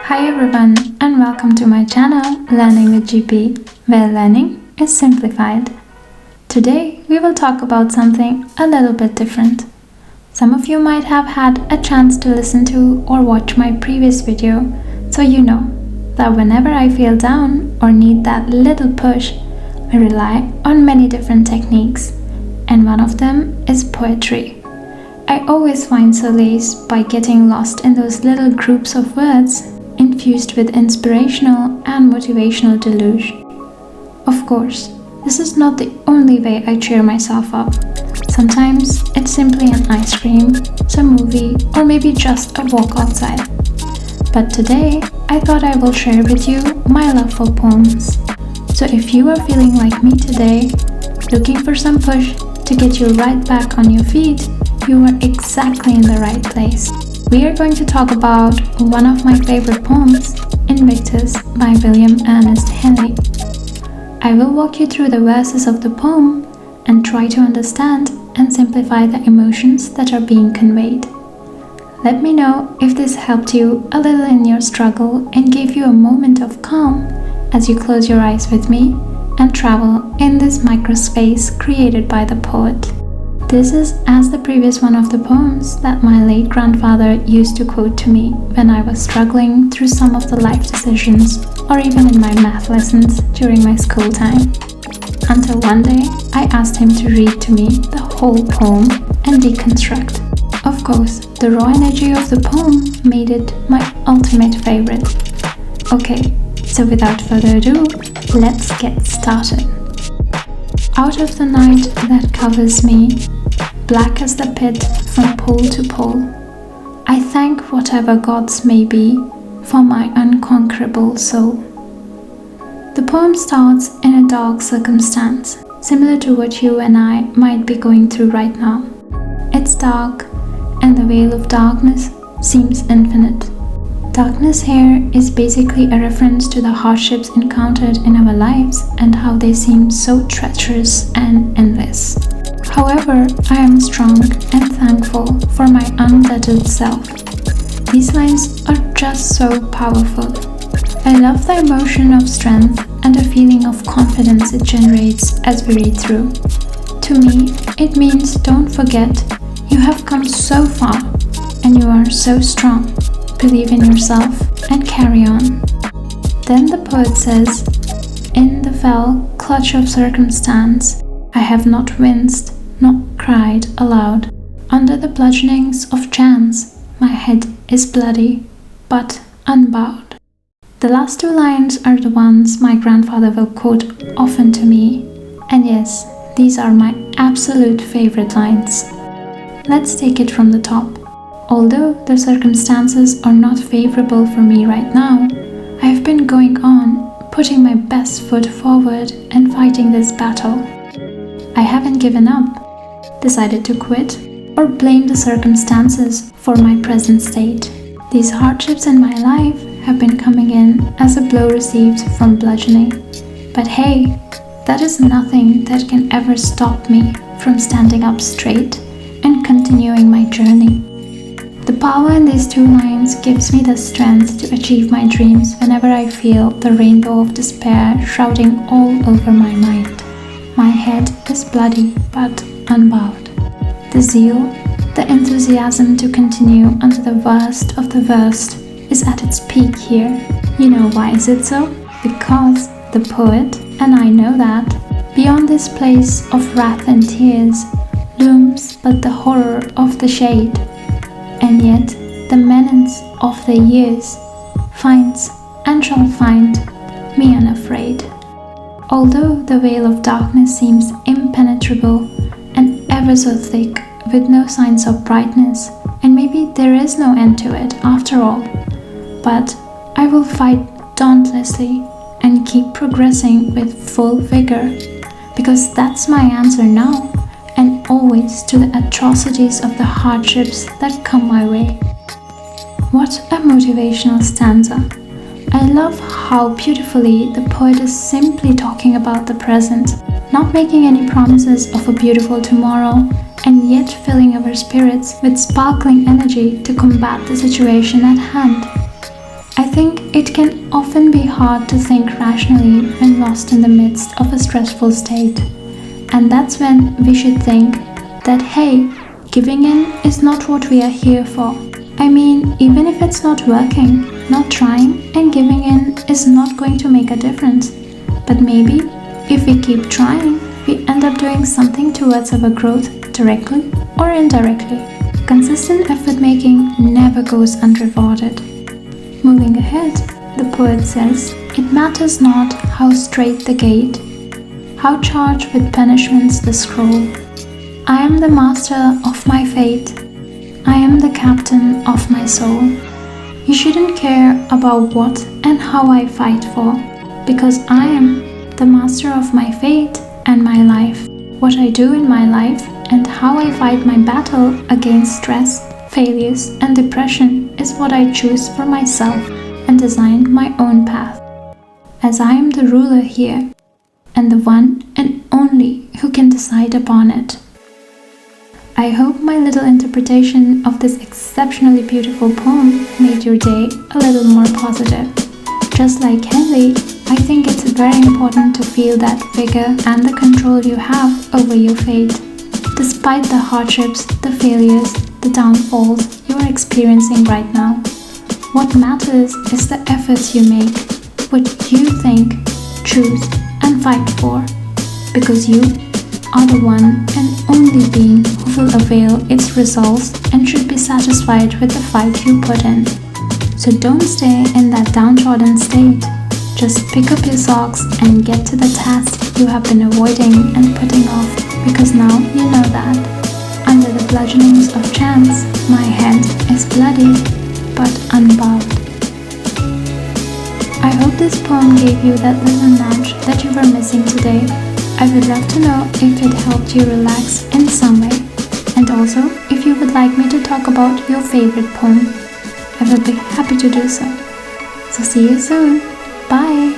Hi everyone and welcome to my channel Learning with GP, where learning is simplified. Today we will talk about something a little bit different. Some of you might have had a chance to listen to or watch my previous video, so you know that whenever I feel down or need that little push, I rely on many different techniques, and one of them is poetry. I always find solace by getting lost in those little groups of words infused with inspirational and motivational deluge. Of course, this is not the only way I cheer myself up. Sometimes it's simply an ice cream, some movie, or maybe just a walk outside. But today, I thought I will share with you my love for poems. So if you are feeling like me today, looking for some push to get you right back on your feet, you are exactly in the right place. We are going to talk about one of my favorite poems, Invictus by William Earnest Henley. I will walk you through the verses of the poem and try to understand and simplify the emotions that are being conveyed. Let me know if this helped you a little in your struggle and gave you a moment of calm as you close your eyes with me and travel in this microspace created by the poet. This is as the previous one of the poems that my late grandfather used to quote to me when I was struggling through some of the life decisions or even in my math lessons during my school time. Until one day I asked him to read to me the whole poem and deconstruct. Of course, the raw energy of the poem made it my ultimate favorite. Okay, so without further ado, let's get started. Out of the night that covers me, black as the pit from pole to pole, I thank whatever gods may be for my unconquerable soul. The poem starts in a dark circumstance, similar to what you and I might be going through right now. It's dark, and the veil of darkness seems infinite. Darkness here is basically a reference to the hardships encountered in our lives and how they seem so treacherous and endless. However, I am strong and thankful for my untethered self. These lines are just so powerful. I love the emotion of strength and a feeling of confidence it generates as we read through. To me, it means don't forget, you have come so far and you are so strong. Believe in yourself and carry on. Then the poet says, in the fell clutch of circumstance, I have not winced, not cried aloud. Under the bludgeonings of chance, my head is bloody, but unbowed. The last two lines are the ones my grandfather will quote often to me. And yes, these are my absolute favorite lines. Let's take it from the top. Although the circumstances are not favorable for me right now, I have been going on, putting my best foot forward and fighting this battle. I haven't given up, decided to quit, or blame the circumstances for my present state. These hardships in my life have been coming in as a blow received from bludgeoning. But hey, that is nothing that can ever stop me from standing up straight and continuing my journey. The power in these two lines gives me the strength to achieve my dreams whenever I feel the rainbow of despair shrouding all over my mind. My head is bloody but unbowed. The zeal, the enthusiasm to continue unto the worst of the worst is at its peak here. You know why is it so? Because the poet, and I know that, beyond this place of wrath and tears, looms but the horror of the shade. And yet the menace of the years finds and shall find me unafraid. Although the veil of darkness seems impenetrable and ever so thick with no signs of brightness, and maybe there is no end to it after all, but I will fight dauntlessly and keep progressing with full vigor, because that's my answer now and always to the atrocities of the hardships that come my way. What a motivational stanza. I love how beautifully the poet is simply talking about the present, not making any promises of a beautiful tomorrow, and yet filling our spirits with sparkling energy to combat the situation at hand. I think think it can often be hard to think rationally when lost in the midst of a stressful state. And that's when we should think that, hey, giving in is not what we are here for. I mean, even if it's not working, not trying and giving in is not going to make a difference. But maybe, if we keep trying, we end up doing something towards our growth directly or indirectly. Consistent effort making never goes unrewarded. Moving ahead, the poet says, "It matters not how strait the gate, how charged with punishments the scroll. I am the master of my fate. I am the captain of my soul. You shouldn't care about what and how I fight for, because I am the master of my fate and my life. What I do in my life and how I fight my battle against stress, failures, and depression is what I choose for myself and design my own path. As I am the ruler here, and the one and only who can decide upon it." I hope my little interpretation of this exceptionally beautiful poem made your day a little more positive. Just like Henley, I think it's very important to feel that vigor and the control you have over your fate. Despite the hardships, the failures, the downfalls you are experiencing right now, what matters is the efforts you make, what you think, choose, and fight for, because you are the one and only being who will avail its results and should be satisfied with the fight you put in. So don't stay in that downtrodden state. Just pick up your socks and get to the task you have been avoiding and putting off, because now you know that. Under the bludgeonings of chance, my head is bloody but unbowed. I hope this poem gave you that little nudge that you were missing today. I would love to know if it helped you relax in some way, and also if you would like me to talk about your favorite poem. I will be happy to do so. So see you soon. Bye!